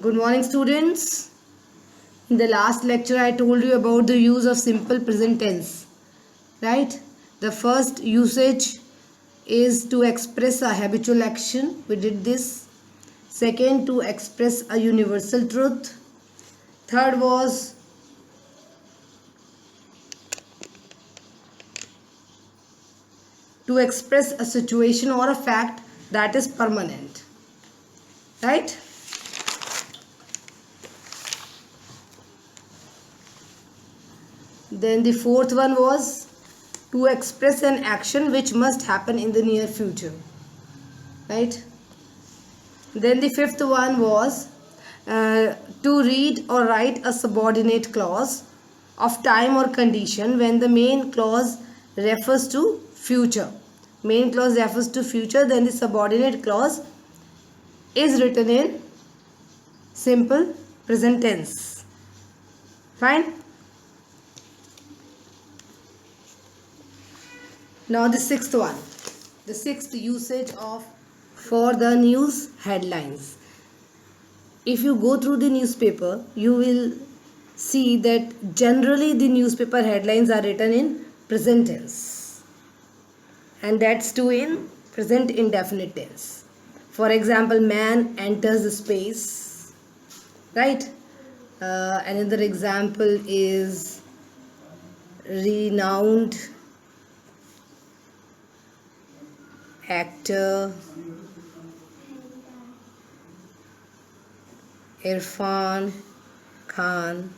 Good morning, students. In the last lecture, I told you about the use of simple present tense. Right? The first usage is to express a habitual action. We did this. Second, to express a universal truth. Third was to express a situation or a fact that is permanent. Right? Then the fourth one was to express an action which must happen in the near future. Right? Then the fifth one was to read or write a subordinate clause of time or condition when the main clause refers to future. Main clause refers to future, then the subordinate clause is written in simple present tense. Fine? Now the sixth one. The sixth usage of for the news headlines. If you go through the newspaper, you will see that generally the newspaper headlines are written in present tense, and that's too in present indefinite tense. For example, man enters the space, right? Another example is renowned actor Irfan Khan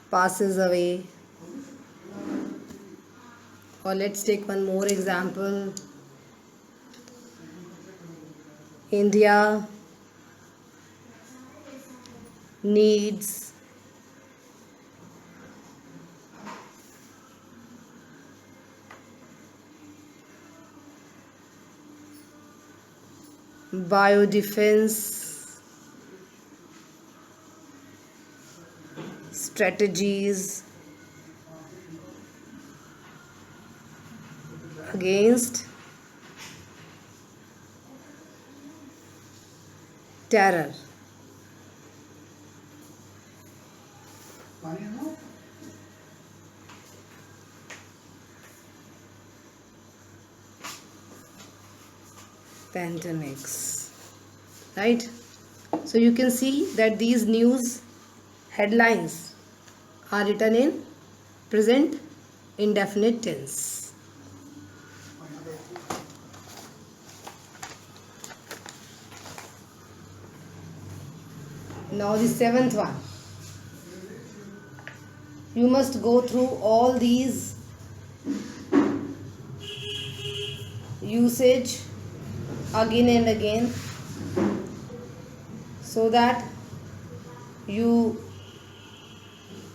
passes away. Or let's take one more example. India needs biodefense strategies against terror. Pandemics. Right? So you can see that these news headlines are written in present indefinite tense. Now the seventh one. You must go through all these usage again and again so that you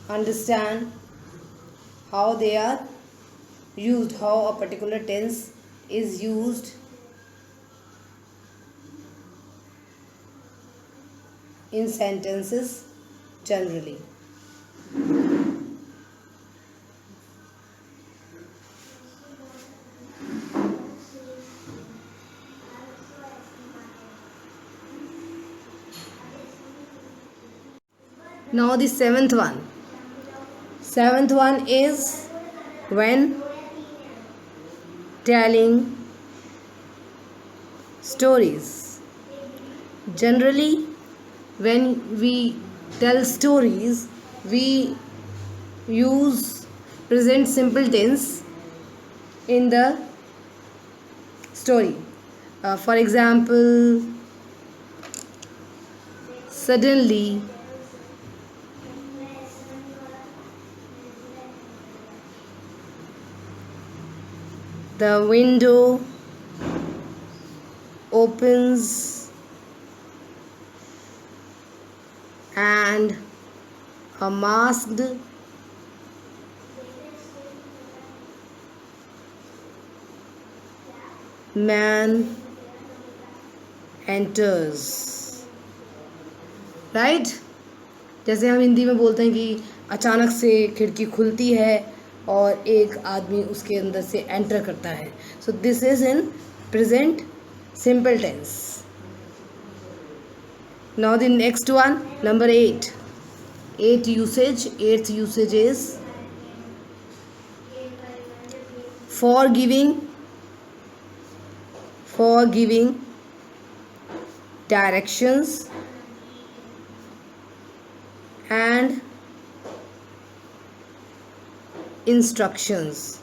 understand how they are used, how a particular tense is used in sentences generally. Now the seventh one. Seventh one is when telling stories. Generally, when we tell stories, we use present simple tense in the story. For example, suddenly the window opens and a masked man enters. Right? जैसे हम हिंदी में बोलते हैं कि अचानक से खिड़की खुलती है और एक आदमी उसके अंदर से एंटर करता है. So this is in present simple tense. Now the next one, number 8. Eighth usage is forgiving, directions and instructions.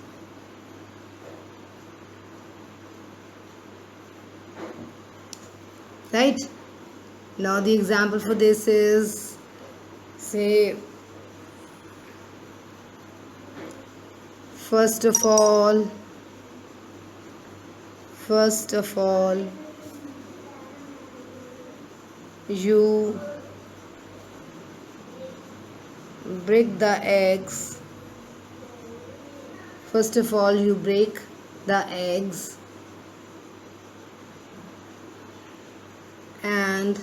Right? Now the example for this is, say, first of all, you break the eggs. First of all, you break the eggs and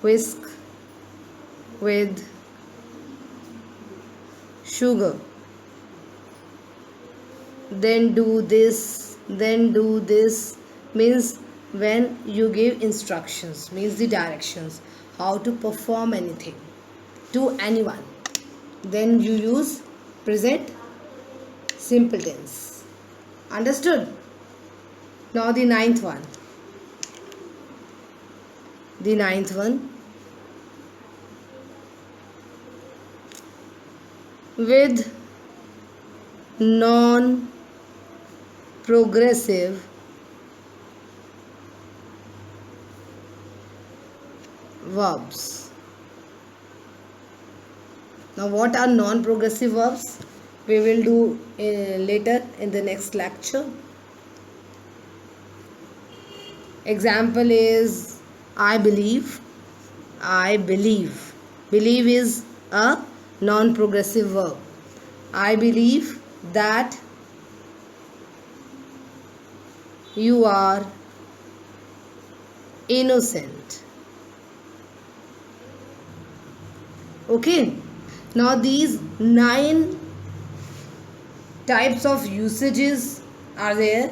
whisk with sugar. Then do this means when you give instructions, means the directions how to perform anything to anyone, then you use present simple tense. Understood? Now the ninth one. With non-progressive verbs. Now what are non-progressive verbs? We will do later in the next lecture. Example is I believe. Believe is a non-progressive verb. I believe that you are innocent. Okay. Now these 9 types of usages are there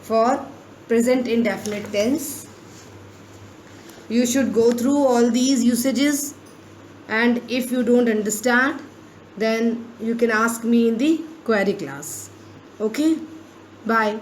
for present indefinite tense. You should go through all these usages, and if you don't understand, then you can ask me in the query class. Okay, bye.